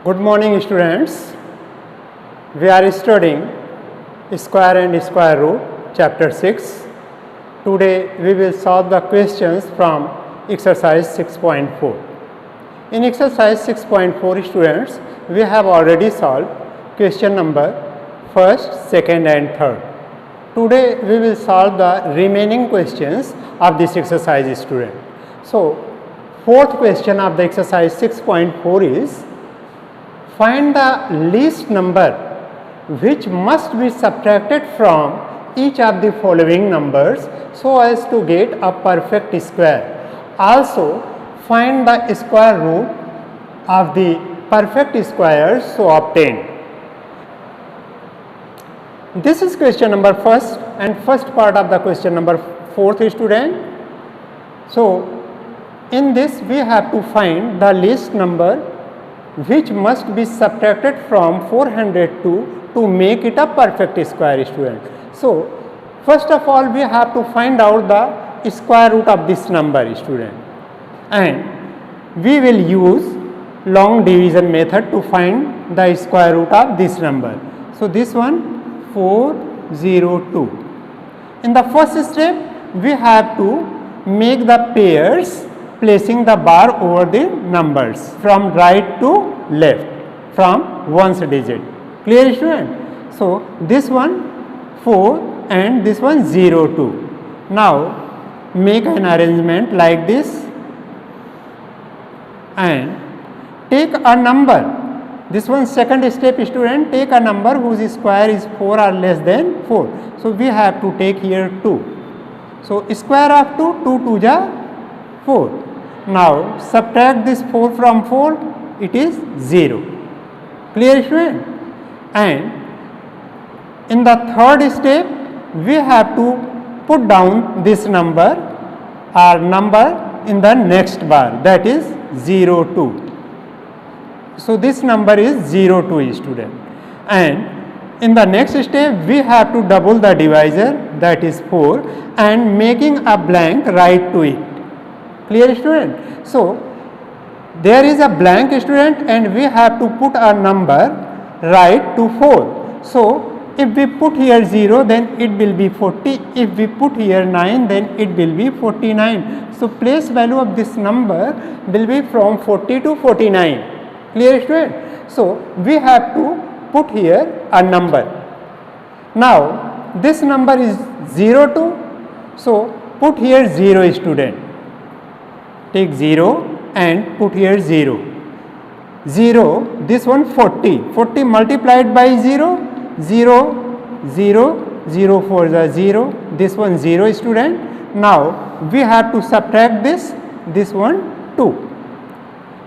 Good morning students. We are studying square and square root chapter 6. Today we will solve the questions from exercise 6.4. In exercise 6.4 students, we have already solved question number 1st, 2nd and 3rd. Today we will solve the remaining questions of this exercise student. So 4th question of the exercise 6.4 is find the least number which must be subtracted from each of the following numbers so as to get a perfect square. Also find the square root of the perfect squares so obtained. This is question number 1st and first part of the question number 4th student. So in this we have to find the least number which must be subtracted from 402 to make it a perfect square student. So first of all we have to find out the square root of this number student, and we will use long division method to find the square root of this number. So this one 402. In the first step we have to make the pairs placing the bar over the numbers from right to left from ones digit. Clear student? So this one 4 and this one 02. Now make an arrangement like this and take a number. This one second step student, take a number whose square is 4 or less than 4. So we have to take here 2. So square of 2, 2 2 ja 4. Now subtract this 4 from 4, it is 0. Clear student? And in the third step we have to put down this number or number in the next bar, that is 02. So this number is 02 student, and in the next step we have to double the divisor, that is 4, and making a blank right to it. Clear student? So there is a blank student and we have to put a number right to 4. So if we put here 0 then it will be 40, if we put here 9 then it will be 49. So place value of this number will be from 40 to 49. Clear student? So we have to put here a number. Now this number is 02, so put here 0 student. Take 0 and put here 0. 0, this one 40. 40 multiplied by 0, 0, 0, 0 for the 0. This one 0 student. Now we have to subtract this one 2.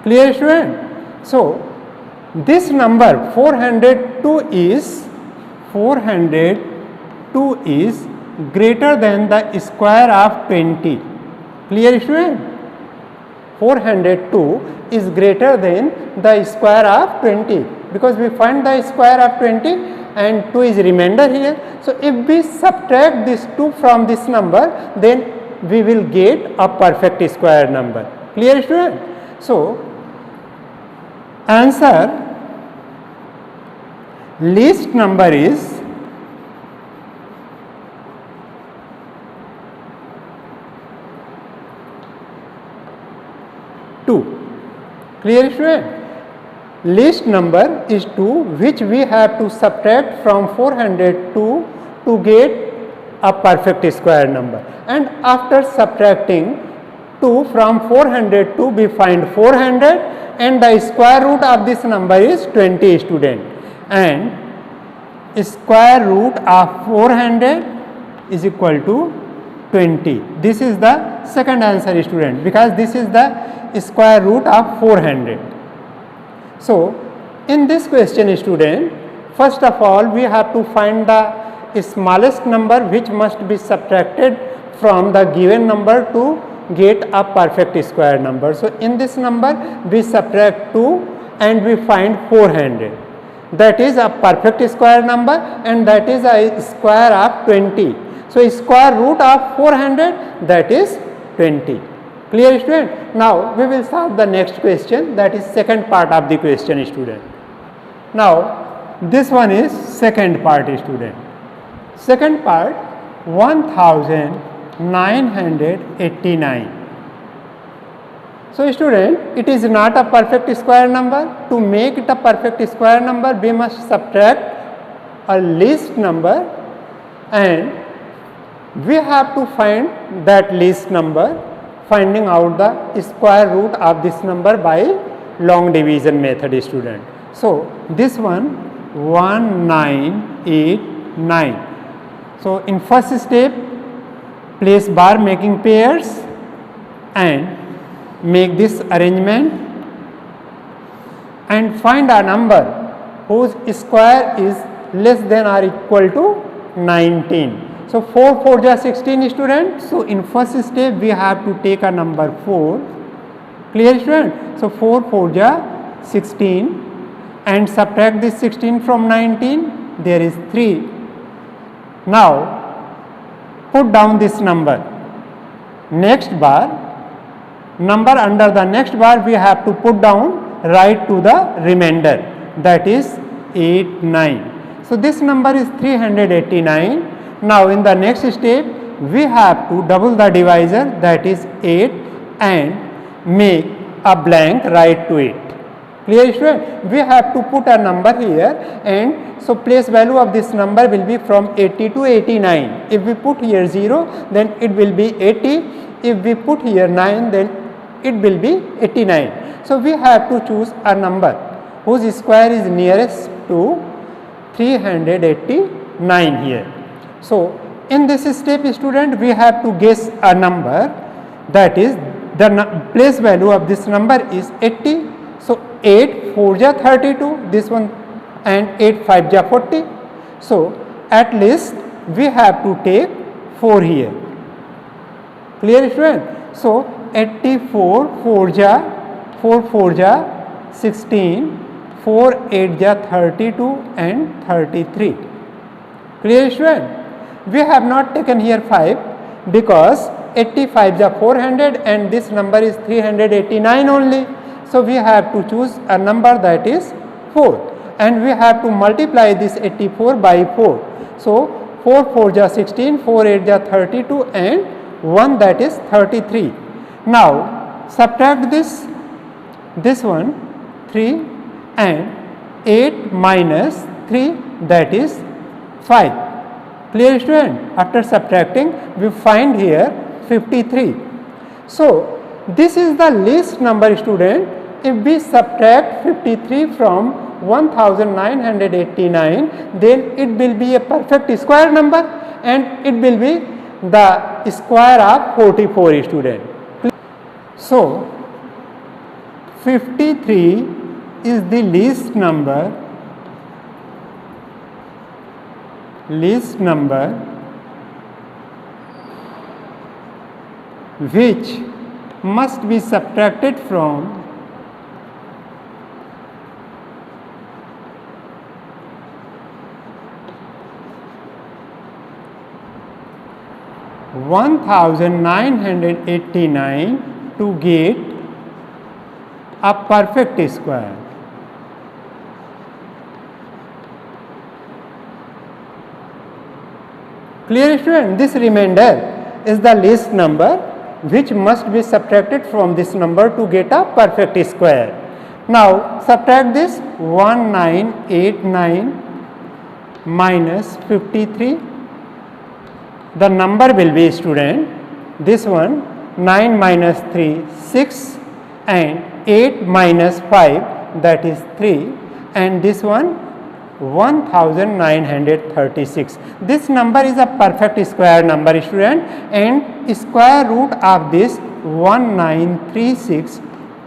Clear student? So this number 402 is greater than the square of 20. Clear student? 402 is greater than the square of 20 because we find the square of 20 and 2 is remainder here. So if we subtract this 2 from this number, then we will get a perfect square number. Clear student? So answer least number is 2. Clear student? Least number is 2, which we have to subtract from 402 to get a perfect square number, and after subtracting 2 from 402 we find 400 and the square root of this number is 20 student, and square root of 400 is equal to 20. This is the second answer student because this is the square root of 400. So in this question student, first of all we have to find the smallest number which must be subtracted from the given number to get a perfect square number. So in this number we subtract 2 and we find 400. That is a perfect square number and that is a square of 20. So square root of 400, that is 20. Clear student? Now we will solve the next question, that is second part of the question student. Now this one is second part student. Second part 1989. So student, it is not a perfect square number. To make it a perfect square number, we must subtract a least number and we have to find that least number, finding out the square root of this number by long division method student. So this one 1989. So in first step, place bar making pairs and make this arrangement and find a number whose square is less than or equal to 19. So 4 4 ja 16 student. So in first step we have to take a number 4. Clear student? So 4 4 ja 16 and subtract this 16 from 19. There is 3. Now put down this number. Next bar, number under the next bar we have to put down right to the remainder, that is 8 9. So this number is 389. Now in the next step we have to double the divisor, that is 8, and make a blank right to it. Clear student? We have to put a number here, and so place value of this number will be from 80 to 89. If we put here 0, then it will be 80. If we put here 9, then it will be 89. So we have to choose a number whose square is nearest to 389 here. So in this step student, we have to guess a number, that is the place value of this number is 80. So 8 4 ja 32, this one, and 8 5 ja 40. So at least we have to take 4 here. Clear student? So 84 4 ja 16, 4 8 ja 32 and 33. Clear student? We have not taken here 5 because 85 ja 400 and this number is 389 only. So we have to choose a number that is 4 and we have to multiply this 84 by 4. So 4 4 ja 16, 4 8 ja 32 and 1, that is 33. Now subtract this one 3 and 8 minus 3, that is 5. Clear student? After subtracting we find here 53. So this is the least number student. If we subtract 53 from 1989, then it will be a perfect square number and it will be the square of 44 student. So 53 is the least number which must be subtracted from 1989 to get a perfect square. Clear student? This remainder is the least number which must be subtracted from this number to get a perfect square. Now subtract this 1989 minus 53. The number will be student, this one 9 minus 3 6 and 8 minus 5, that is 3, and this one 1936. This number is a perfect square number student, and square root of this 1936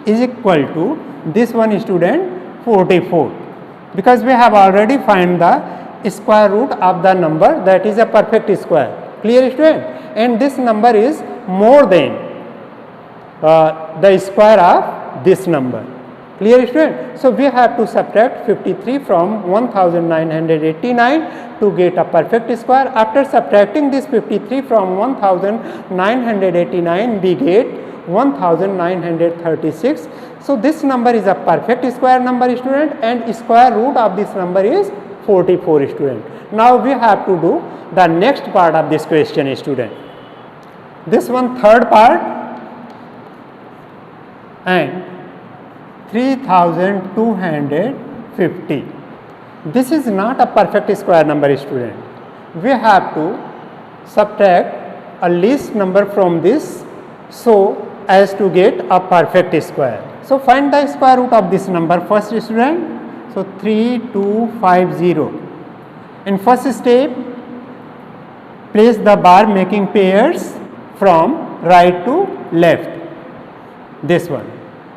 is equal to this one student 44, because we have already find the square root of the number that is a perfect square. Clear student? And this number is more than the square of this number. Clear student? So we have to subtract 53 from 1989 to get a perfect square. After subtracting this 53 from 1989, we get 1936. So this number is a perfect square number, student, and square root of this number is 44, student. Now we have to do the next part of this question, student. This one third part, and 3250. This is not a perfect square number, student. We have to subtract a least number from this so as to get a perfect square. So find the square root of this number first, student. So 3250. In first step, place the bar making pairs from right to left. This one.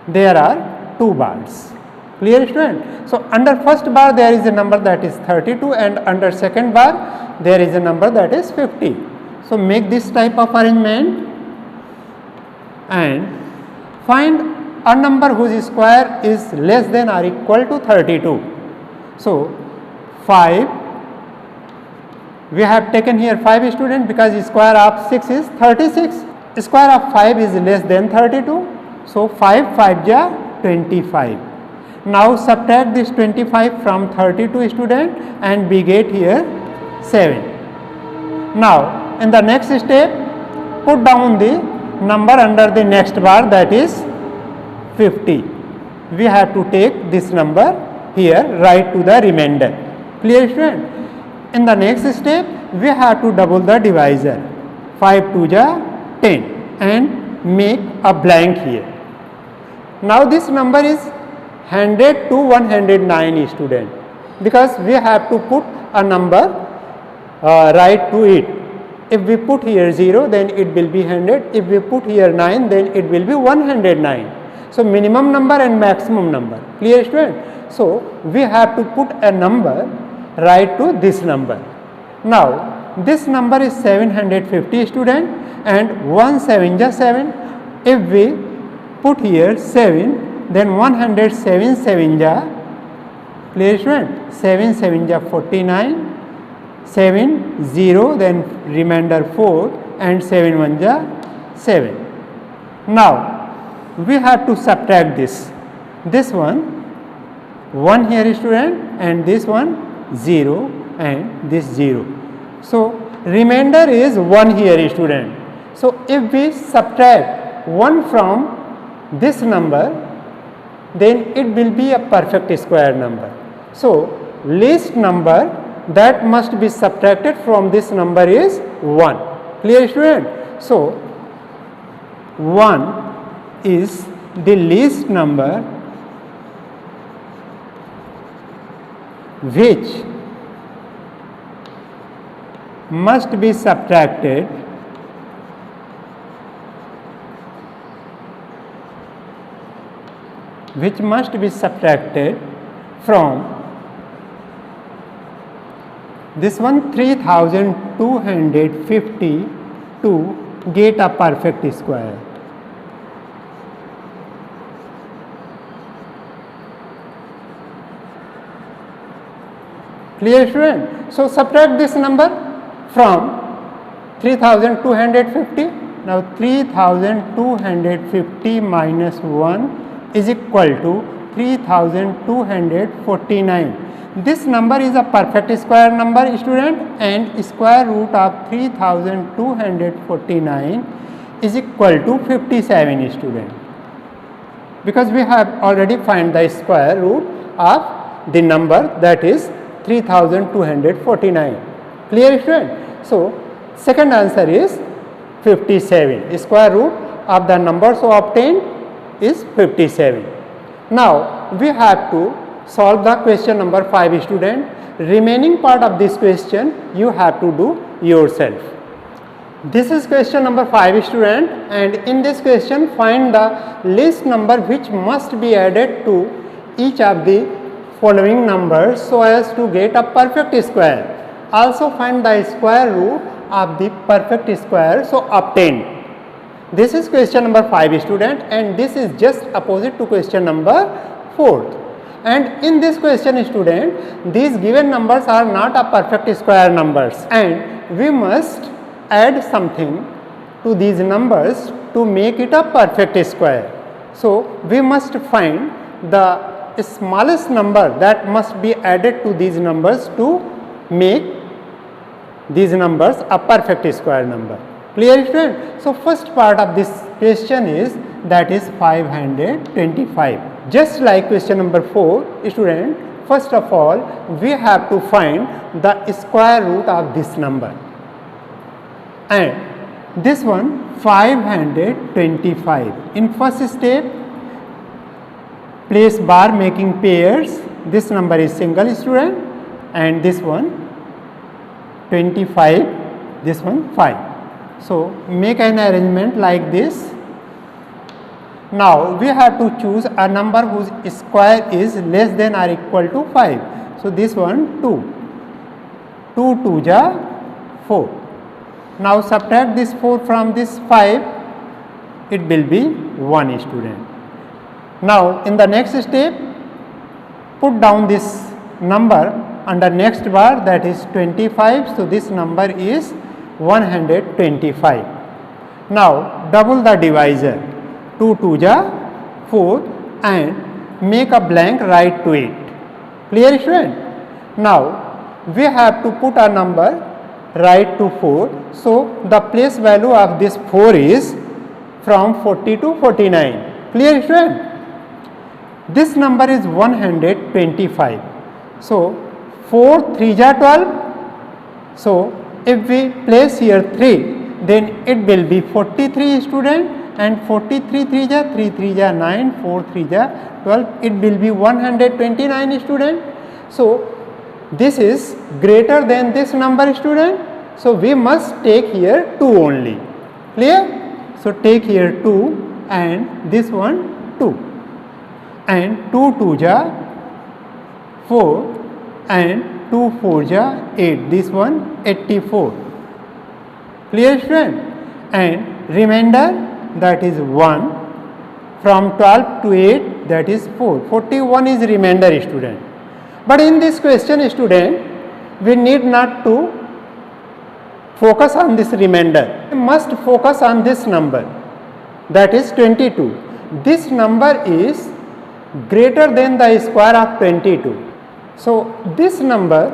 There are 2 bars. Clear, student? So under first bar there is a number that is 32, and under second bar there is a number that is 50. So make this type of arrangement and find a number whose square is less than or equal to 32. So 5, we have taken here 5, student, because square of 6 is 36. Square of 5 is less than 32. So 5 5 ja 25. Now subtract this 25 from 32, student, and we get here 7. Now in the next step, put down the number under the next bar, that is 50. We have to take this number here, right to the remainder. Clear, student? In the next step, we have to double the divisor. 5 2 ja 10 and make a blank here. Now this number is 100 to 109, student, because we have to put a number right to it. If we put here 0, then it will be 100. If we put here 9, then it will be 109. So minimum number and maximum number. Clear, student? So we have to put a number right to this number. Now this number is 750, student, and 1 7 ja 7. If we put here 7, then 107 7 ja, clear, student? 7 7 ja 49, 7 0, then remainder 4, and 7 1 ja 7. Now we have to subtract this. This one 1 here, student, and this one 0, and this 0. So remainder is 1 here, student. So if we subtract 1 from this number, then it will be a perfect square number. So least number that must be subtracted from this number is 1. Clear, student? So 1 is the least number which must be subtracted from this one 3250 to get a perfect square. Clear, student? So subtract this number from 3250. Now 3250 minus 1 is equal to 3249. This number is a perfect square number, student, and square root of 3249 is equal to 57, student, because we have already find the square root of the number, that is 3249. Clear, student? So second answer is 57. Square root of the number so obtained is 57. Now we have to solve the question number 5, student. Remaining part of this question you have to do yourself. This is question number 5, student, and in this question find the least number which must be added to each of the following numbers so as to get a perfect square. Also find the square root of the perfect square so obtained. This is question number 5, student, and this is just opposite to question number 4. And in this question, student, these given numbers are not a perfect square numbers, and we must add something to these numbers to make it a perfect square. So we must find the smallest number that must be added to these numbers to make these numbers a perfect square number. Clear, student? So first part of this question is, that is 525. Just like question number 4, student, first of all we have to find the square root of this number, and this one 525. In first step, place bar making pairs. This number is single, student, and this one 25, this one 5. So make an arrangement like this. Now we have to choose a number whose square is less than or equal to 5. So this one 2. 2 2 ja 4. Now subtract this 4 from this 5, it will be 1, student. Now in the next step, put down this number under next bar, that is 25. So this number is 125. Now double the divisor, 2 2 ja 4, and make a blank right to it. Clear, student? Now we have to put a number right to 4. So the place value of this 4 is from 40 to 49. Clear, student? This number is 125. So 4 3 ja 12. So if we place here 3, then it will be 43, student, and 43 3 ja 3 3 ja 9, 4 3 ja 12, it will be 129, student. So this is greater than this number, student. So we must take here 2 only. Clear? So take here 2 and this one 2, and 2 2 ja 4 and 2 4 ja 8, this one 84. Clear, student? And remainder, that is 1. From 12 to 8, that is 4. 41 is remainder, student. But in this question, student, we need not to focus on this remainder. We must focus on this number, that is 22. This number is greater than the square of 22. So this number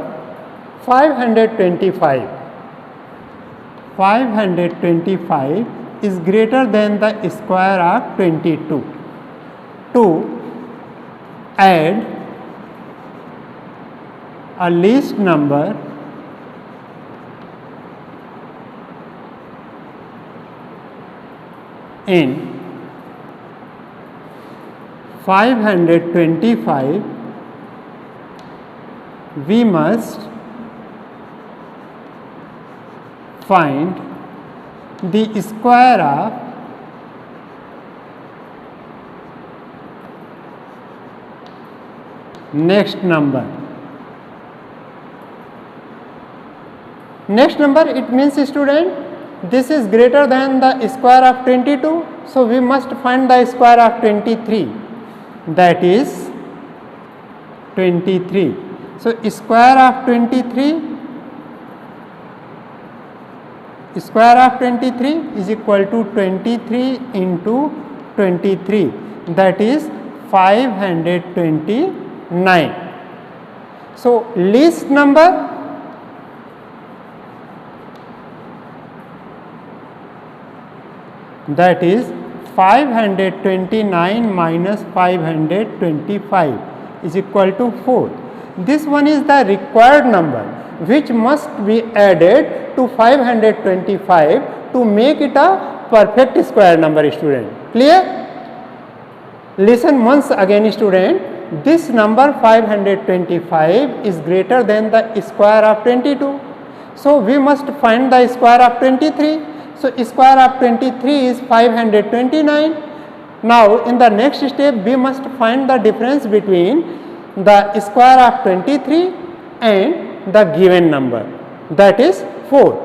525 is greater than the square of 22. To add a least number in 525, we must find the square of next number. Next number, it means, student, this is greater than the square of 22. So we must find the square of 23, that is 23. So square of 23 is equal to 23 into 23, that is 529. So least number, that is 529 minus 525 is equal to 4. This one is the required number which must be added to 525 to make it a perfect square number, student. Clear? Listen once again, student. This number 525 is greater than the square of 22. So we must find the square of 23. So square of 23 is 529. Now in the next step we must find the difference between the square of 23 and the given number, that is 4.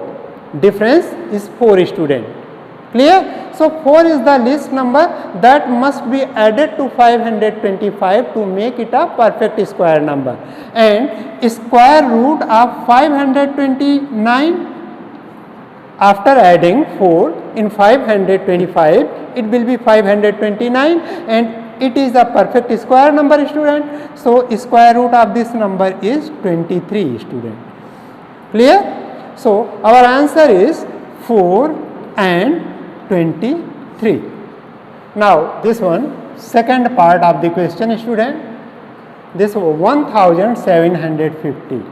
Difference is 4, student. Clear? So 4 is the least number that must be added to 525 to make it a perfect square number. And square root of 529, after adding 4 in 525, it will be 529, and it is a perfect square number, student. So square root of this number is 23, student. Clear? So our answer is 4 and 23. Now this one, second part of the question, student. This 1750.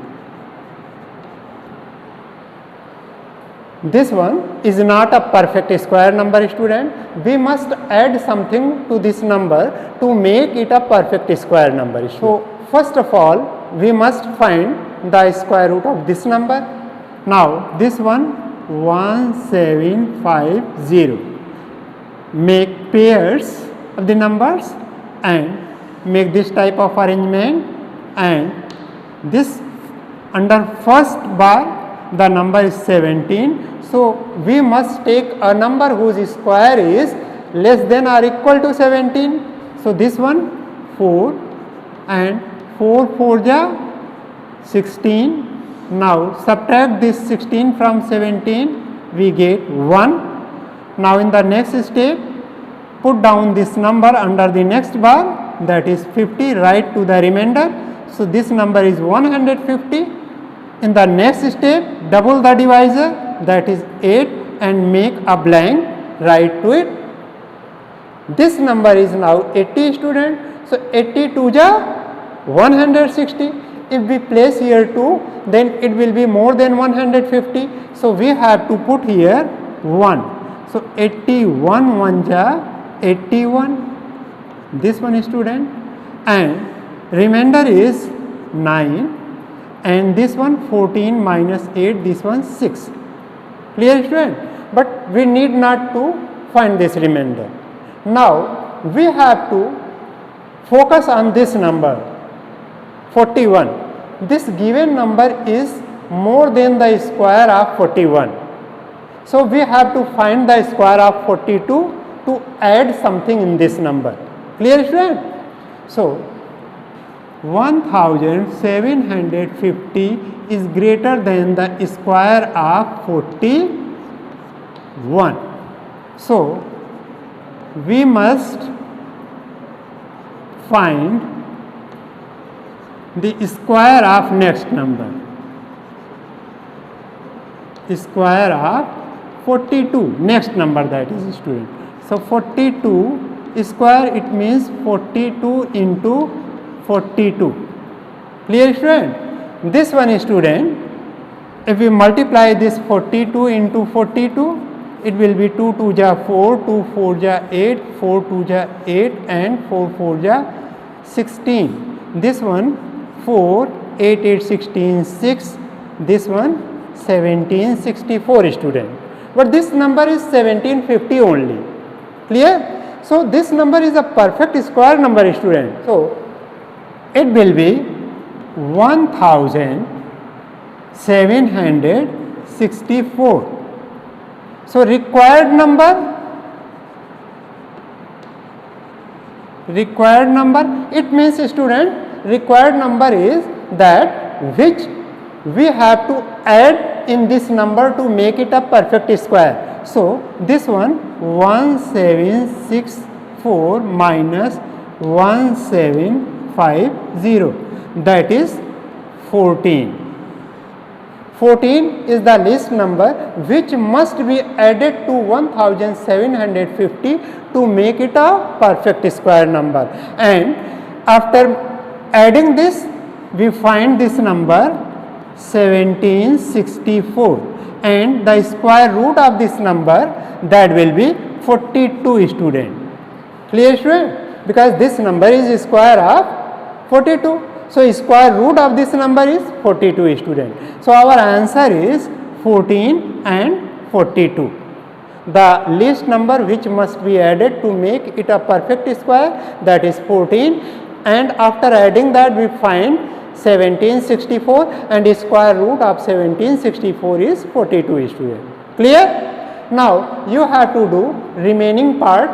This one is not a perfect square number, student. We must add something to this number to make it a perfect square number. So first of all, we must find the square root of this number. Now this one 1750. Make pairs of the numbers and make this type of arrangement, and this under first bar the number is 17. So we must take a number whose square is less than or equal to 17. So this one 4 and 4 4 ja 16. Now subtract this 16 from 17, we get 1. Now in the next step, put down this number under the next bar, that is 50, write to the remainder. So this number is 150. In the next step, double the divisor, that is 8, and make a blank, write to it. This number is now 80, student. So 82 ja 160. If we place here 2, then it will be more than 150. So we have to put here 1. So 81 1 ja 81. This one is, student, and remainder is 9, and this one 14 minus 8, this one 6. Clear, student? But we need not to find this remainder. Now we have to focus on this number 41. This given number is more than the square of 41. So we have to find the square of 42 to add something in this number. Clear, student? So 1750 is greater than the square of 41. So we must find the square of next number, square of 42, next number, that is, student. So 42 square, it means 42 into 42. Clear, student? This one is, student, if we multiply this 42 into 42, it will be 2 2 ja 4, 2 4 ja 8, 4 2 ja 8, and 4 4 ja 16. This one 4, 8 8 16 6. This one 1764, student. But this number is 1750 only. Clear? So this number is a perfect square number, student. So it will be 1764. So required number, it means, student, required number is that which we have to add in this number to make it a perfect square. So this one 1764 minus 1750, that is 14. 14 is the least number which must be added to 1750 to make it a perfect square number. And after adding this, we find this number 1764, and the square root of this number, that will be 42, student. Clear, student? Because this number is square of 42. So square root of this number is 42, student. So our answer is 14 and 42. The least number which must be added to make it a perfect square, that is 14, and after adding that we find 1764, and square root of 1764 is 42, student. Clear? Now you have to do remaining part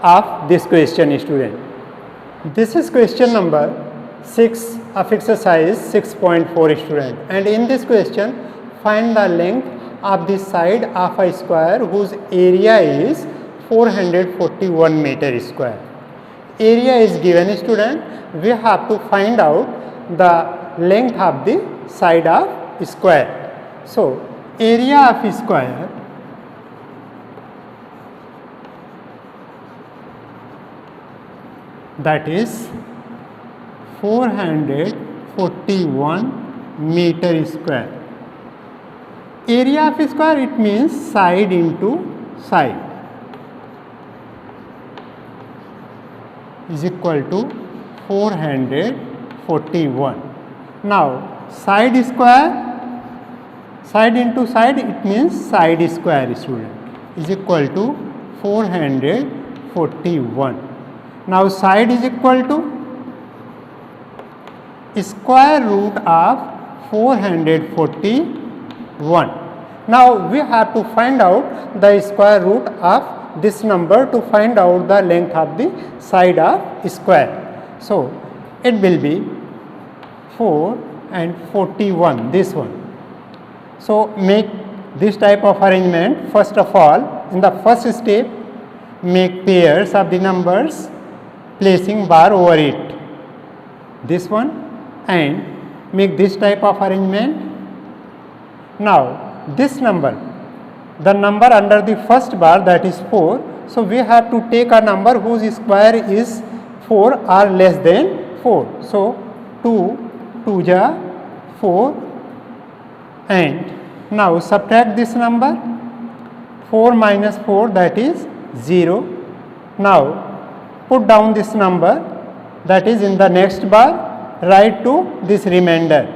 of this question, student. This is question number 6 of exercise 6.4, student, and in this question find the length of the side of a square whose area is 441 meter square. Area is given, student. We have to find out the length of the side of square. So, area of square that is 441 meter square. Area of square, it means side into side, is equal to 441. Now side square, side into side, it means side square, student, is equal to 441. Now side is equal to square root of 441. Now we have to find out the square root of this number to find out the length of the side of square. So it will be 4 and 41, this one. So make this type of arrangement. First of all, in the first step, make pairs of the numbers placing bar over it, this one, and make this type of arrangement. Now this number, the number under the first bar, that is 4. So we have to take a number whose square is 4 or less than 4. So 2 ja 4, and now subtract this number. 4 minus 4, that is 0. Now put down this number, that is in the next bar, write to this remainder.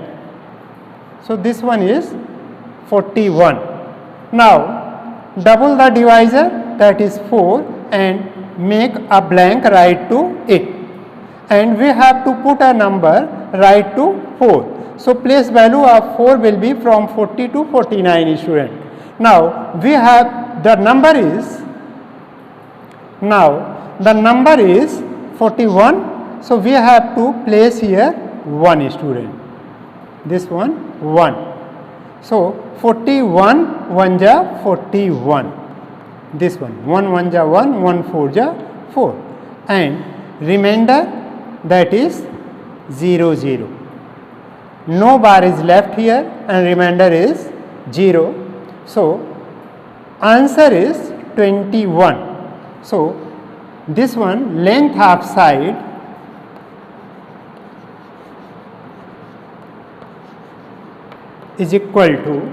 So this one is 41. Now double the divisor, that is 4, and make a blank right to it, and we have to put a number right to 4. So place value of 4 will be from 40 to 49, student. Now we have the number is, now the number is 41. So we have to place here 1, student, this one 1. So 41 1 ja 41, this one 1 1 ja 1, 1 4 ja 4, and remainder, that is 0 0. No bar is left here and remainder is 0. So answer is 21. So this one, length of side is equal to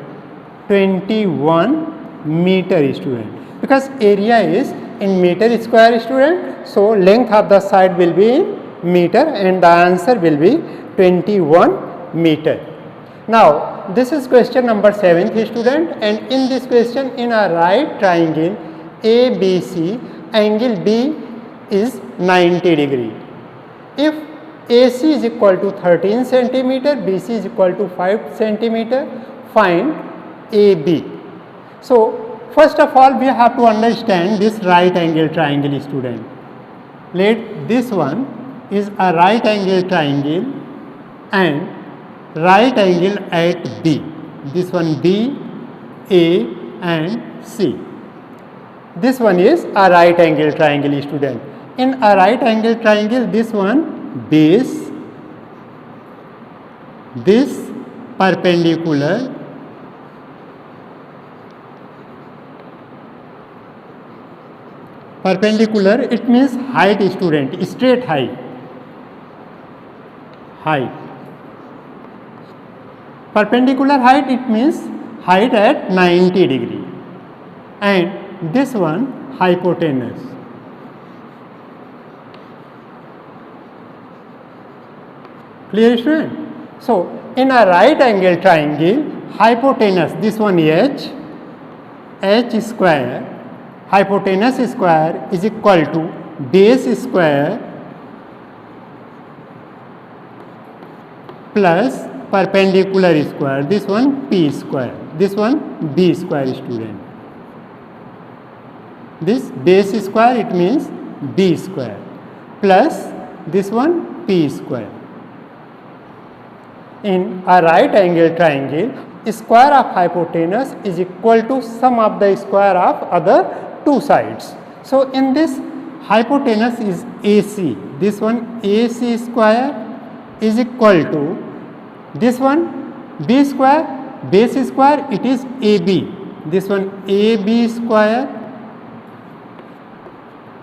21 meter, student, because area is in meter square, student. So length of the side will be in meter and the answer will be 21 meter. Now this is question number 7th, student, and in this question, in a right triangle ABC, angle B is 90 degree. If AC is equal to 13 centimeter, BC is equal to 5 centimeter, find AB. So first of all, we have to understand this right angle triangle, student. Let this one is a right angle triangle and right angle at B. This one B, A and C. This one is a right angle triangle, student. In a right angle triangle, this one base, this perpendicular, perpendicular, it means height, student, straight height, height. Perpendicular height, it means height at 90 degree, and this one hypotenuse. Clear, student? So in a right angle triangle, hypotenuse, this one h square, hypotenuse square is equal to base square plus perpendicular square, this one p square, this one b square, student. This base square, it means b square, plus this one p square. In a right angle triangle, square of hypotenuse is equal to sum of the square of other two sides. So in this hypotenuse is AC, this one AC square is equal to this one B square, base square, it is AB, this one AB square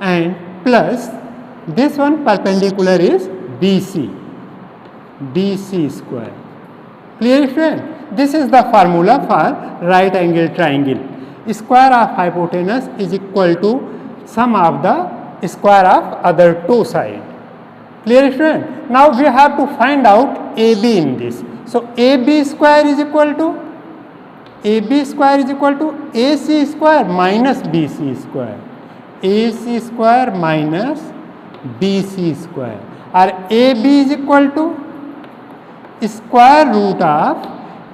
and plus this one perpendicular is BC, BC square. Clear friend? This is the formula for right angle triangle. Square of hypotenuse is equal to sum of the square of other two sides. Clear friend? Now we have to find out AB in this. So AB square is equal to AC square minus BC square. AC square minus BC square, or AB is equal to square root of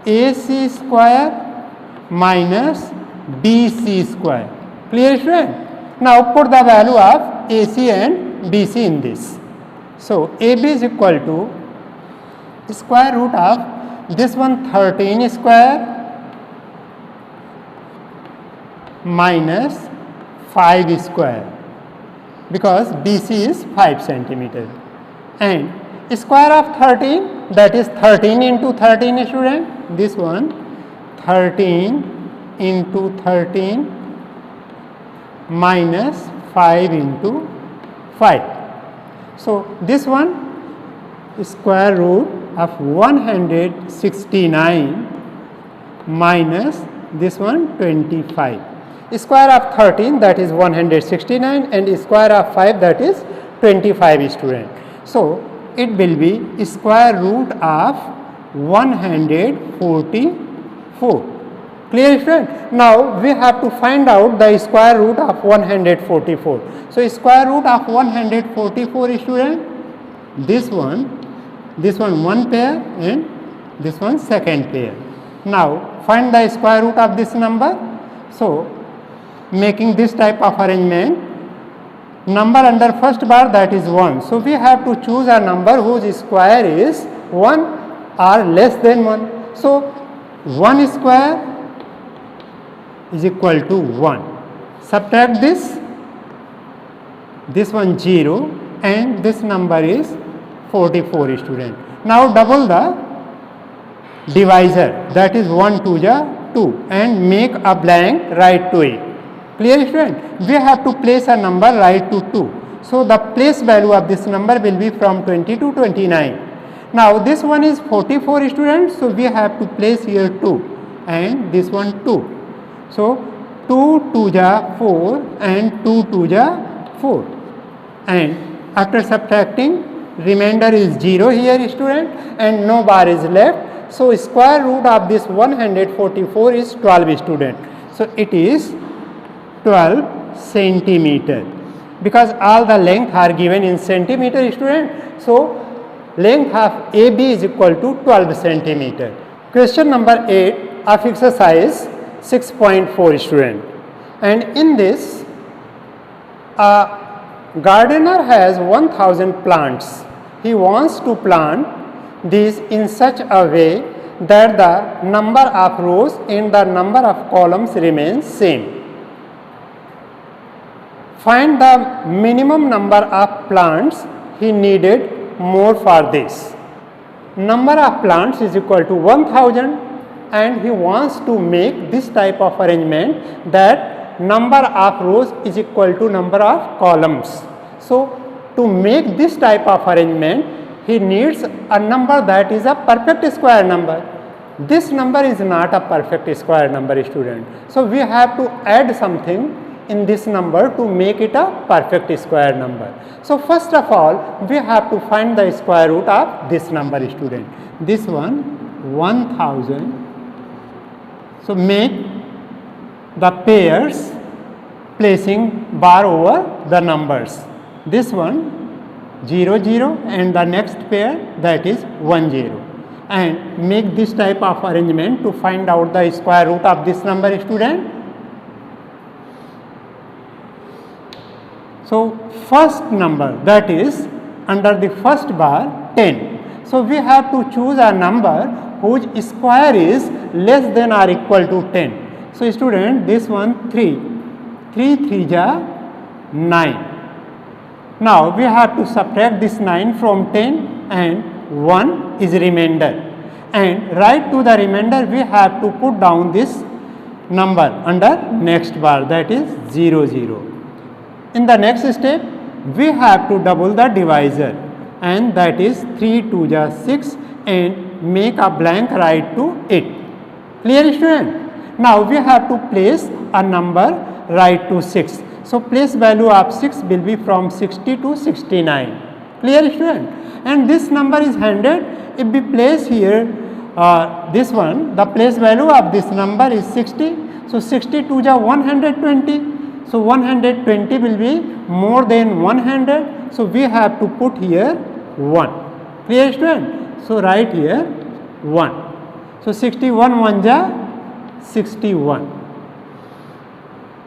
AC square minus BC square. Clear friend? Now put the value of AC and BC in this. So AB is equal to square root of this one 13 square minus 5 square, because BC is 5 centimeter, and square of 13, that is 13 into 13 student, this one 13 into 13 minus 5 into 5. So this one square root of 169 minus this one 25. Square of 13, that is 169, and square of 5, that is 25 student. So it will be square root of 144. Clear friend? Now we have to find out the square root of 144. So square root of 144 student, this one one pair and this one second pair. Now find the square root of this number. So making this type of arrangement, number under first bar, that is 1. So we have to choose a number whose square is 1 or less than 1. So 1 square is equal to 1. Subtract this one 0, and this number is 44 student. Now double the divisor, that is 1 2 ja 2, and make a blank right to it. Clear student? We have to place a number right to 2. So the place value of this number will be from 20 to 29. Now this one is 44 students, so we have to place here 2 and this one 2. So 2 2 ja 4 and 2 2 ja 4, and after subtracting, remainder is 0 here student, and no bar is left. So square root of this 144 is 12 student. So it is 12 centimeter, because all the length are given in centimeter student. So length of AB is equal to 12 centimeter. Question number 8 of exercise 6.4 student, and in this a gardener has 1000 plants. He wants to plant these in such a way that the number of rows and the number of columns remains same. Find the minimum number of plants he needed more for this. Number of plants is equal to 1000, and he wants to make this type of arrangement that number of rows is equal to number of columns. So to make this type of arrangement, he needs a number that is a perfect square number. This number is not a perfect square number student. So we have to add something in this number to make it a perfect square number. So first of all, we have to find the square root of this number student. This one 1000. So make the pairs placing bar over the numbers. This one 0 0 and the next pair, that is 1 0, and make this type of arrangement to find out the square root of this number student. So first number, that is under the first bar 10. So we have to choose a number whose square is less than or equal to 10. So student, this one 3, 3 3 ja 9. Now we have to subtract this 9 from 10 and 1 is remainder, and right to the remainder we have to put down this number under next bar, that is 0 0. In the next step we have to double the divisor, and that is 3 2 ja 6, and make a blank right to it. Clear student? Now we have to place a number right to 6. So place value of 6 will be from 60 to 69. Clear student? And this number is 100. If we place here this one, the place value of this number is 60. So 62 ja 120. So 120 will be more than 100. So we have to put here 1. Clear student? So write here 1. So 61 1 ja 61.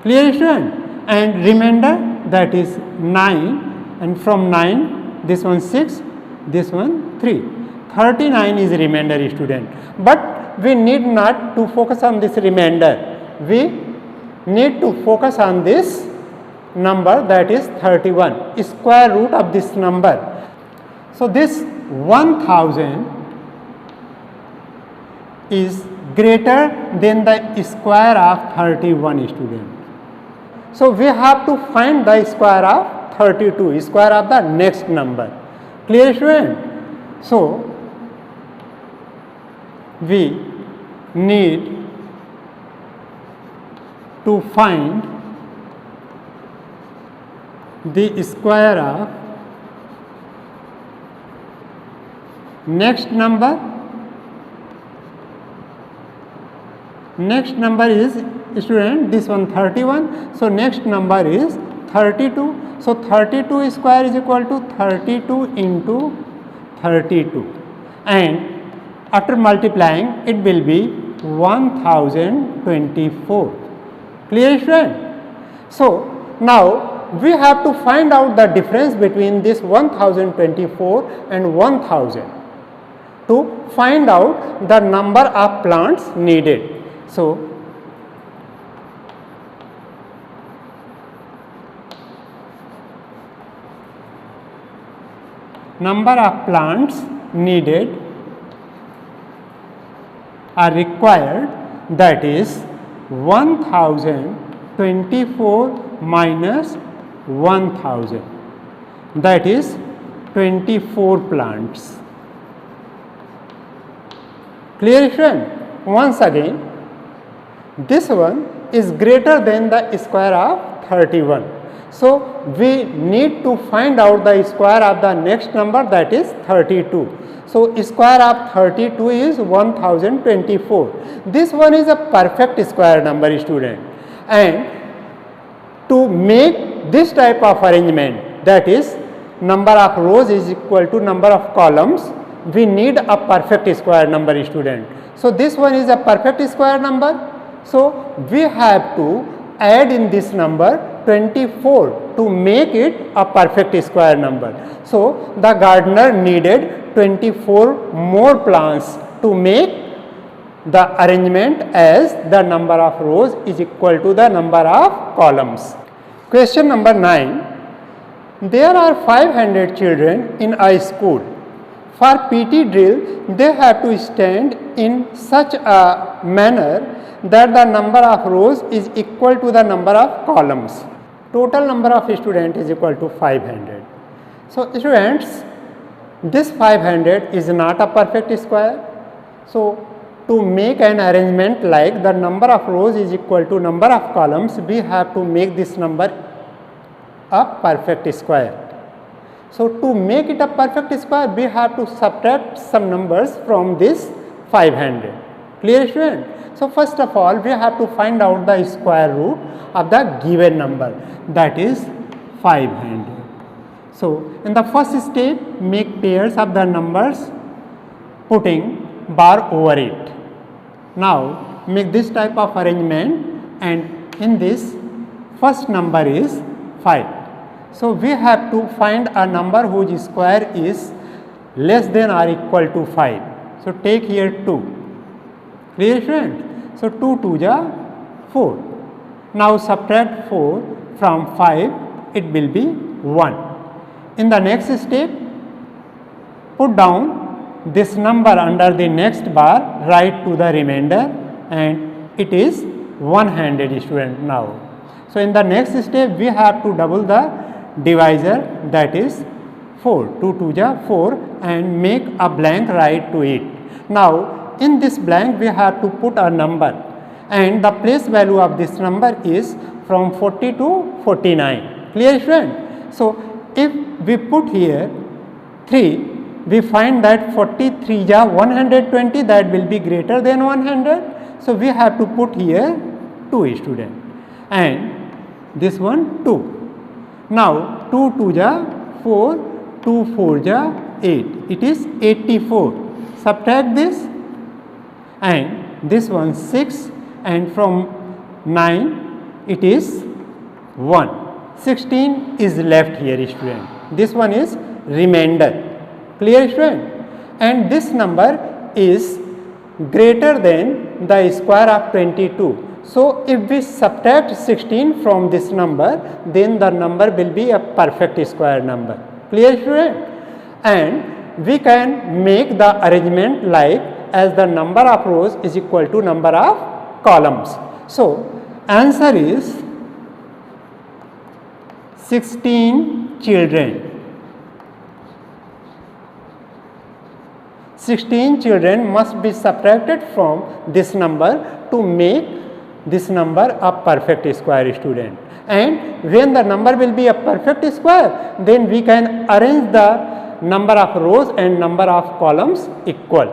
Clear student? And remainder, that is 9, and from 9 this one 6, this one 3. 39 is remainder student. But we need not to focus on this remainder. We need to focus on this number, that is 31, square root of this number. So this 1000 is greater than the square of 31 student. So we have to find the square of 32, square of the next number. Clear student? So we need to find the square of next number. Next number is student, this one 31. So next number is 32. So 32 square is equal to 32 into 32, and after multiplying it will be 1024. Clear student? So now we have to find out the difference between this 1024 and 1000 to find out the number of plants needed. So number of plants needed are required, that is 1024 minus 1000, that is 24 plants. Clear student? Once again, this one is greater than the square of 31. So we need to find out the square of the next number, that is 32. So square of 32 is 1024. This one is a perfect square number student, and to make this type of arrangement, that is number of rows is equal to number of columns, we need a perfect square number student. So this one is a perfect square number. So we have to add in this number 24 to make it a perfect square number. So the gardener needed 24 more plants to make the arrangement as the number of rows is equal to the number of columns. Question number 9. There are 500 children in a school. For PT drill, they have to stand in such a manner that the number of rows is equal to the number of columns. Total number of students is equal to 500. So students, this 500 is not a perfect square. So to make an arrangement like the number of rows is equal to number of columns, we have to make this number a perfect square. So to make it a perfect square, we have to subtract some numbers from this 500. Clear student? So first of all, we have to find out the square root of the given number, that is 500. So in the first step, make pairs of the numbers putting bar over it. Now make this type of arrangement, and in this first number is 5. So we have to find a number whose square is less than or equal to 5. So take here 2. Clear student? So 2 2 ja 4. Now subtract 4 from 5, it will be 1. In the next step, put down this number under the next bar, write to the remainder, and it is 100 student now. So in the next step, we have to double the divisor, that is 4. 2 2 ja 4, and make a blank right to it. Now in this blank we have to put a number, and the place value of this number is from 40 to 49. Clear student? So if we put here 3, we find that 43 ja 120, that will be greater than 100. So we have to put here 2 student, and this one 2. Now 2 2 ja 4, 2 4 ja 8, it is 84. Subtract this, and this one 6, and from 9 it is 1. 16 is left here student. This one is remainder. Clear student? And this number is greater than the square of 22. So if we subtract 16 from this number, then the number will be a perfect square number. Clear student? And we can make the arrangement like as the number of rows is equal to number of columns. So answer is 16 children. 16 children must be subtracted from this number to make this number a perfect square student. And when the number will be a perfect square, then we can arrange the number of rows and number of columns equal.